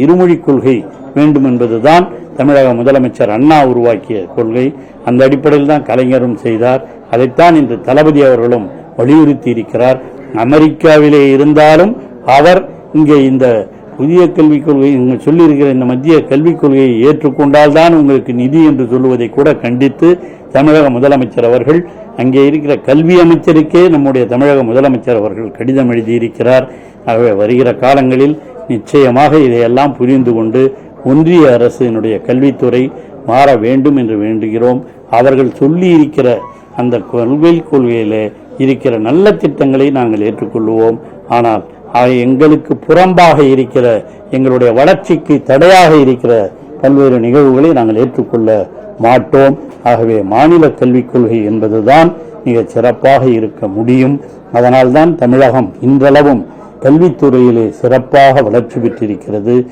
இருமொழிக் கொள்கை வேண்டும் என்பதுதான் தமிழக முதலமைச்சர் அண்ணா உருவாக்கிய கொள்கை. அந்த அடிப்படையில் தான் கலைஞரும் செய்தார். அதைத்தான் இன்று தளபதி அவர்களும் வலியுறுத்தி இருக்கிறார். அமெரிக்காவிலே இருந்தாலும் அவர் இங்கே இந்த புதிய கல்விக் கொள்கை சொல்லியிருக்கிற இந்த மத்திய கல்விக் கொள்கையை ஏற்றுக்கொண்டால் தான் உங்களுக்கு நிதி என்று சொல்லுவதை கூட கண்டித்து தமிழக முதலமைச்சர் அவர்கள் அங்கே இருக்கிற கல்வி அமைச்சருக்கே நம்முடைய தமிழக முதலமைச்சர் அவர்கள் கடிதம் எழுதியிருக்கிறார். ஆகவே வருகிற காலங்களில் நிச்சயமாக இதையெல்லாம் புரிந்து கொண்டு ஒன்றிய அரசினுடைய கல்வித்துறை மாற வேண்டும் என்று வேண்டுகிறோம். அவர்கள் சொல்லி இருக்கிற அந்த கொள்கையிலே இருக்கிற நல்ல திட்டங்களை நாங்கள் ஏற்றுக்கொள்வோம். ஆனால் எங்களுக்கு புறம்பாக இருக்கிற எங்களுடைய வளர்ச்சிக்கு தடையாக இருக்கிற பல்வேறு நிகழ்வுகளை நாங்கள் ஏற்றுக்கொள்ள மாட்டோம். ஆகவே மாநில கல்விக் கொள்கை என்பதுதான் மிகச் சிறப்பாக இருக்க முடியும். அதனால்தான் தமிழகம் இன்றளவும் கல்வித்துறையிலே சிறப்பாக வளர்ச்சி பெற்றிருக்கிறது.